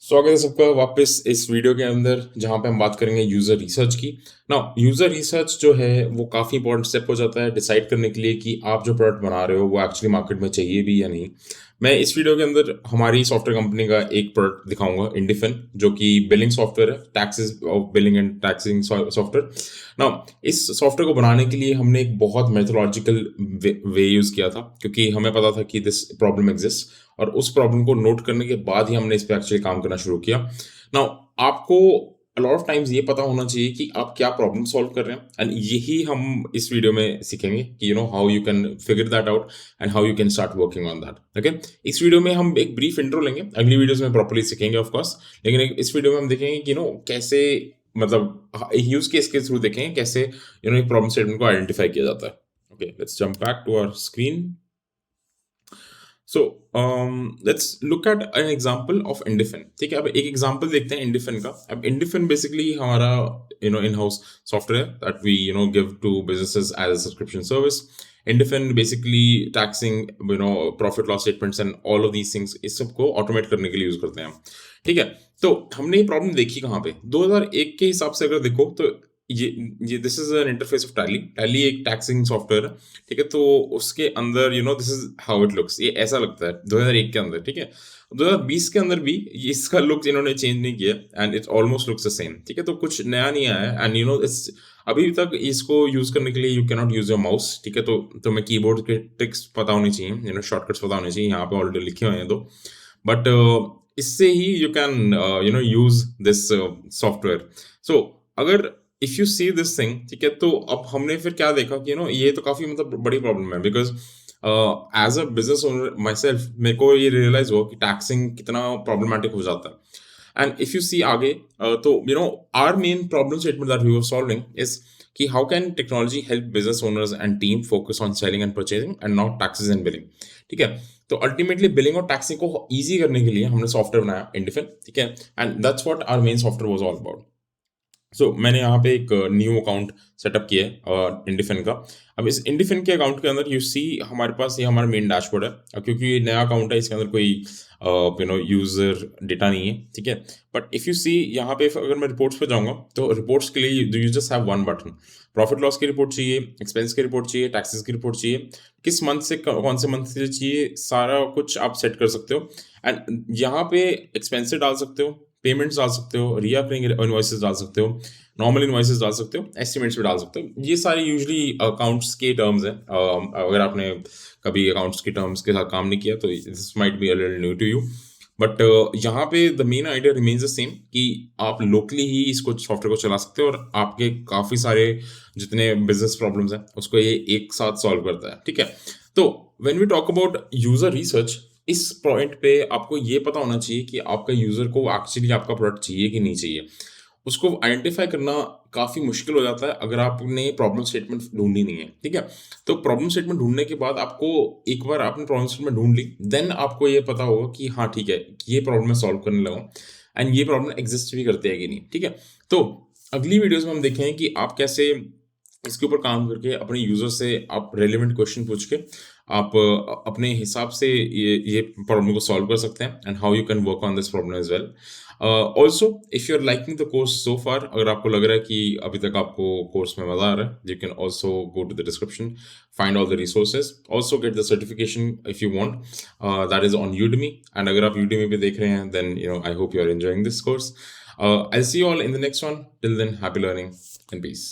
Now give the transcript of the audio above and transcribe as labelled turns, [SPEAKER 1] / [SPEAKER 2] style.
[SPEAKER 1] स्वागत है सबका वापस इस वीडियो के अंदर जहाँ पे हम बात करेंगे यूज़र रिसर्च की। नाउ यूज़र रिसर्च जो है वो काफ़ी इंपॉर्टेंट स्टेप हो जाता है डिसाइड करने के लिए कि आप जो प्रोडक्ट बना रहे हो वो एक्चुअली मार्केट में चाहिए भी या नहीं। मैं इस वीडियो के अंदर हमारी सॉफ्टवेयर कंपनी का एक प्रोडक्ट दिखाऊंगा इंडिफिन, जो कि बिलिंग सॉफ्टवेयर है, taxes of billing and taxing software. Now इस सॉफ्टवेयर को बनाने के लिए हमने एक बहुत मेथोलॉजिकल वे यूज़ किया था, क्योंकि हमें पता था कि दिस प्रॉब्लम एग्जिस्ट, और उस प्रॉब्लम को नोट करने के बाद ही हमने इस पे एक्चुअली काम करना शुरू किया। नाउ आपको लॉट ऑफ टाइम्स ये पता होना चाहिए कि आप क्या प्रॉब्लम सॉल्व कर रहे हैं, एंड यही हम इस वीडियो में सीखेंगे कि how you can figure that out and how you can start working on that. Okay, इस वीडियो में हम एक ब्रीफ इंट्रो लेंगे, अगली वीडियोस में प्रॉपर्ली सीखेंगे ऑफ कोर्स, लेकिन इस वीडियो में हम देखेंगे कि कैसे, मतलब यूज केस के थ्रू देखेंगे कैसे एक प्रॉब्लम स्टेटमेंट को आइडेंटिफाई किया जाता है। Okay, let's jump back to our screen. So let's look at an example of Indifin. ठीक है, अब एक एग्जांपल देखते हैं Indifin का। अब Indifin बेसिकली हमारा in-house software that we give to businesses as a subscription service. Indifin basically taxing profit loss statements and all of these things, इस सबको ऑटोमेट करने के लिए यूज करते हैं हम। ठीक है, तो हमने ये प्रॉब्लम देखी कहाँ पे? 2001 के हिसाब से अगर देखो तो ये this is an interface of tally. Tally एक टैक्सिंग सॉफ्टवेयर है, ठीक है। तो उसके अंदर this is how it looks, ये ऐसा लगता है 2001 के अंदर। ठीक है, 2020 के अंदर भी इसका लुक इन्होंने चेंज नहीं किया, and it almost looks the same. ठीक है, तो कुछ नया नहीं आया है, एंड इट्स अभी तक इसको यूज करने के लिए you can not use your mouse. ठीक है, तो तुम्हें कीबोर्ड के ट्रिक्स पता होनी चाहिए, शॉर्टकट्स पता होने चाहिए। यहाँ पे ऑलरेडी लिखे हुए हैं दो, बट इससे ही you can use this software. So अगर if you see this thing, ठीक है, तो अब हमने फिर क्या देखा कि ये तो काफी मतलब बड़ी प्रॉब्लम है, because as a business owner myself मेरे को ये रियलाइज हुआ कि टैक्सिंग कितना प्रॉब्लमेटिक हो जाता है। एंड इफ यू सी आगे, तो our main problem statement that we were solving is कि how can technology help business owners and team focus on selling and purchasing and not taxes and billing. ठीक है, तो ultimately billing और taxing को easy करने के लिए हमने सॉफ्टवेयर बनाया इंडिफिन। ठीक है, and that's what our main software was all about. So मैंने यहाँ पे एक न्यू अकाउंट सेटअप किया है इंडिफिन का। अब इस इंडिफिन के अकाउंट के अंदर यू सी हमारे पास ये हमारा मेन डैशबोर्ड है। क्योंकि ये नया अकाउंट है, इसके अंदर कोई यूजर डेटा नहीं है। ठीक है, बट इफ यू सी यहाँ पे अगर मैं रिपोर्ट्स पे जाऊंगा तो रिपोर्ट्स के लिए you just have one button. Profit loss की रिपोर्ट चाहिए, एक्सपेंस की रिपोर्ट चाहिए, टैक्सेस की रिपोर्ट चाहिए, किस मंथ से कौन से मंथ से चाहिए, सारा कुछ आप सेट कर सकते हो। एंड यहाँ पे एक्सपेंसेस डाल सकते हो, पेमेंट्स डाल सकते हो, रीअपिंग इनवॉइसेस डाल सकते हो, नॉर्मल इनवॉइसेस डाल सकते हो, एस्टिमेट्स भी डाल सकते हो। ये सारे यूजुअली अकाउंट्स के टर्म्स हैं। अगर आपने कभी अकाउंट्स के टर्म्स के साथ काम नहीं किया तो this might be a little new to you, but यहाँ पे the main idea remains the same कि आप लोकली ही इसको सॉफ्टवेयर को चला सकते हो, और आपके काफ़ी सारे जितने बिजनेस प्रॉब्लम्स हैं उसको ये एक साथ सॉल्व करता है। ठीक है, तो when we talk about user research, इस पॉइंट पे आपको ये पता होना चाहिए कि आपका यूजर को एक्चुअली आपका प्रोडक्ट चाहिए कि नहीं चाहिए। उसको आइडेंटिफाई करना काफ़ी मुश्किल हो जाता है अगर आपने प्रॉब्लम स्टेटमेंट ढूंढी नहीं है। ठीक है, तो प्रॉब्लम स्टेटमेंट ढूंढने के बाद आपको, एक बार आपने प्रॉब्लम स्टेटमेंट ढूंढ ली, देन आपको ये पता होगा कि हाँ ठीक है, कि ये प्रॉब्लम मैं सॉल्व करने लगा हूँ, एंड ये प्रॉब्लम एग्जिस्ट भी करती है कि नहीं। ठीक है, तो अगली वीडियोज में हम देखेंगे कि आप कैसे इसके ऊपर काम करके अपने यूजर से आप रेलिवेंट क्वेश्चन पूछ के आप अपने हिसाब से ये प्रॉब्लम को सॉल्व कर सकते हैं, and how you can work on this problem as well. Also if you are liking the course so far, अगर आपको लग रहा है कि अभी तक आपको कोर्स में मजा आ रहा है, you can also go to the description, find all the resources, also get the certification if you want, that is on Udemy. And अगर आप यूडेमी पे देख रहे हैं, then I hope you are enjoying this course. I see you all in the next one. Till then, happy learning and piece.